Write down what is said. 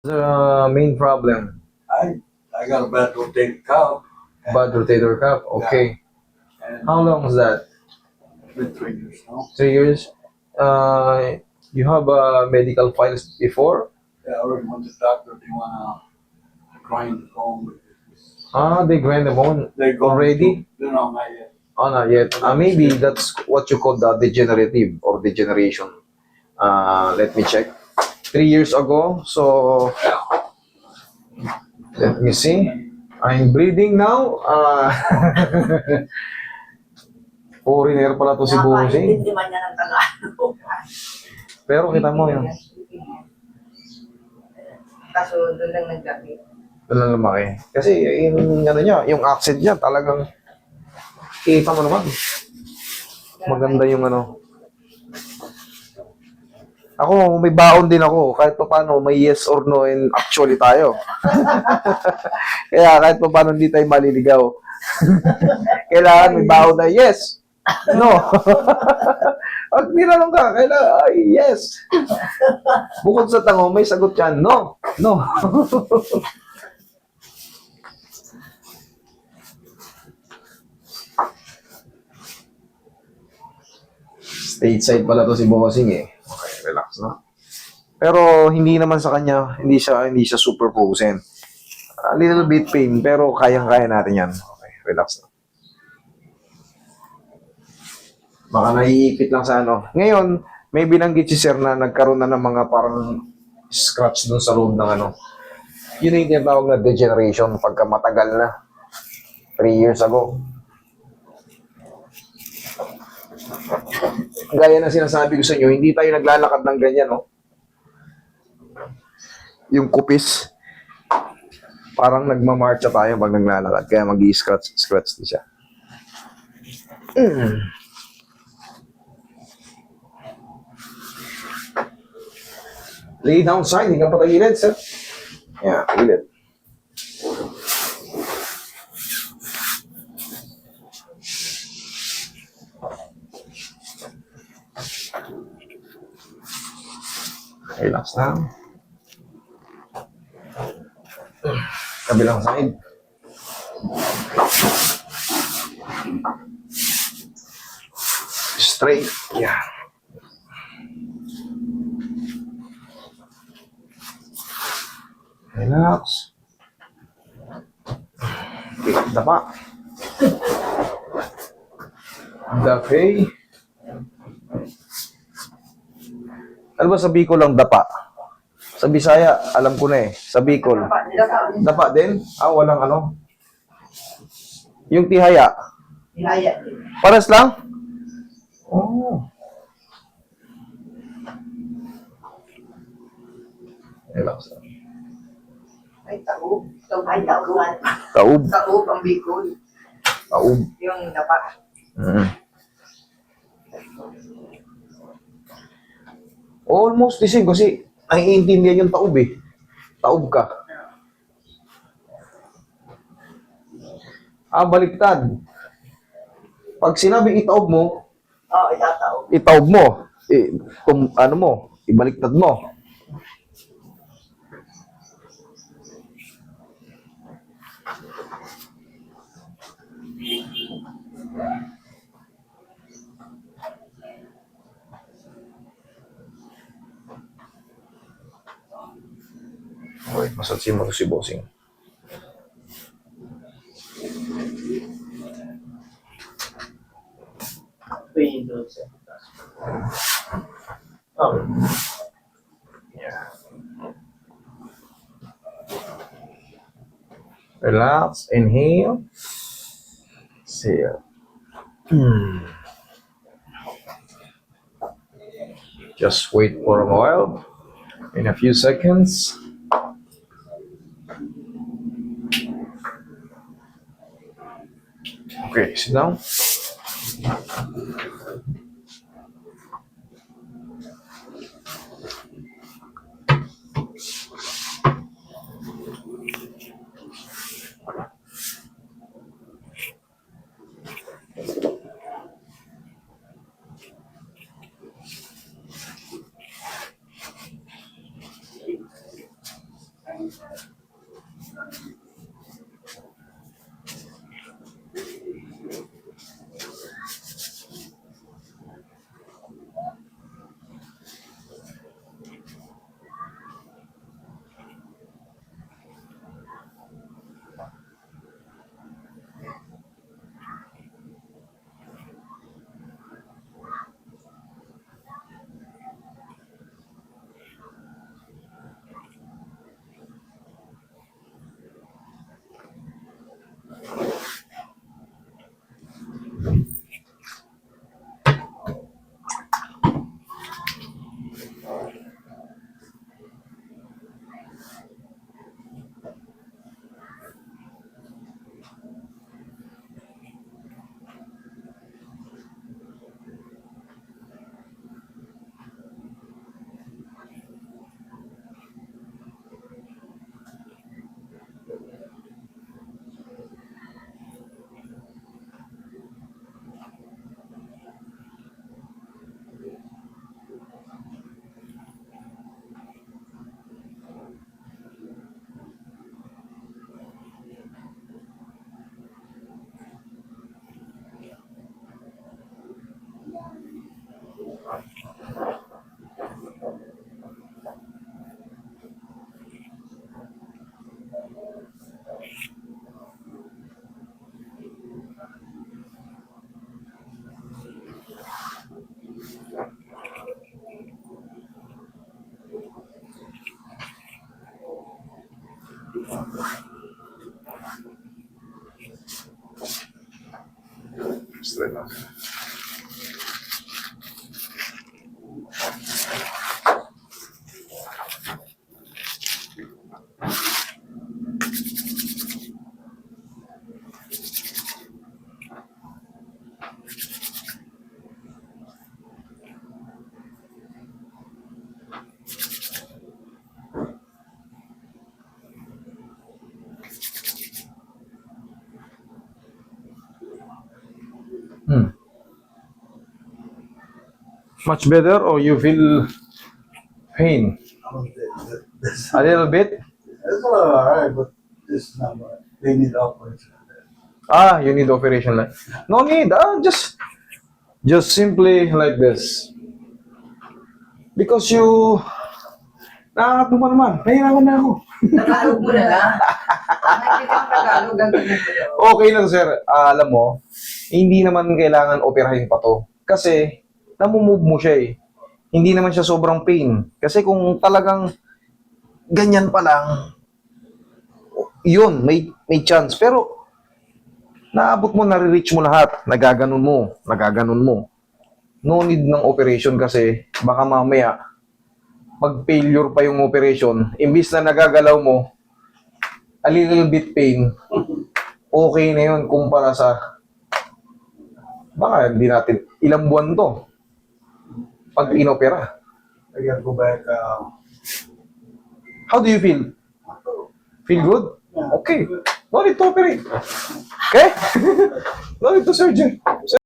The main problem? I got a bad rotator cuff. Bad rotator cuff. Okay. And How long is that? it's been 3 years now. 3 years. You have medical files before? Yeah, I already went to the doctor. They wanna grind the bone. They grind the bone They're going already? to, no, not yet. Oh, not yet. Maybe that's what you call the degenerative or degeneration. Let me check. 3 years ago. So let me see. I'm bleeding now. Foreigner pala to si Bossing. Hindi man niya ng Tagalog. Pero kita mo yun. Kaso doon lang naggamit. Doon lang lumaki. Kasi yung ano niya, yung accent niya talagang kita mo naman. Maganda yung ano. Ako, may baon din ako. Kahit pa paano, may yes or no and actually tayo. Kaya kahit pa paano hindi tayo maliligaw. Kailangan may baon na yes. No. Pag tinanong ka, kailangan, ay, yes. Bukod sa tango, may sagot yan. No. No. Stateside pala to si Bossing eh. Okay, relax na. Pero hindi naman sa kanya, hindi siya super frozen. A little bit pain, pero kayang-kaya natin yan. Okay, relax na. Baka naiipit lang sa ano. Ngayon, may binanggit si Sir na nagkaroon na ng mga parang scratch dun sa loob ng ano. Yun yung tinatawag na degeneration pagka matagal na. 3 years ago. Gaya na sinasabi ko sa inyo, hindi tayo naglalakad ng ganyan, no? Yung kupis, parang nagmamarcha tayo pag naglalakad, kaya mag-i-scratch din siya. Lay down side, hindi ka patagilid, sir. Yeah, gilid. Relax lang. Kabilang side. Straight. Yeah. Relax. Okay, dapa. Dapay. Ano ba sa Bicol lang dapa? Sa Bisaya, alam ko na eh. Sa Bicol. Dapa din? Walang ano. Yung tihaya. Nilaya. Pares lang? Oh. Relax lang. Ay, taob. Ay, taob. Taob. Taob ang Bicol. Taob. Yung dapa. Almost the same kasi naiintindihan yung taob eh. Taob ka. Baliktad. Pag sinabi itaob mo, Oo, itataob. itaob mo. Ano mo, ibaliktad mo. Okay, masasin mo to si Bossing. Yeah. Relax, inhale. Exhale. Just wait for a while. In a few seconds. Okay, sit down. Straight up. Much better, or you feel pain? That's A little bit? alright, but it's not right. They need operation. Ah, you need operation like. No need. Just simply like this. Because you... Nakakap mo pa naman. Nahirapan na ako. Tagalog mo na lang. Hindi ka Tagalog, gagawin mo lang. Okay lang, sir. Alam mo, hindi naman kailangan operahin pa to. Kasi, namumove mo siya eh. Hindi naman siya sobrang pain. Kasi kung talagang ganyan pa lang, yun, may chance. Pero, naabot mo, nare-reach mo lahat. Nagaganon mo. No need ng operation kasi baka mamaya, pag-failure pa yung operation, imbis na nagagalaw mo, a little bit pain, okay na yun kumpara sa, baka hindi natin, ilang buwan to, pag inopera. I gotta go back. How do you feel? Feel good? Okay. No need to operate. Okay? No need to surgery.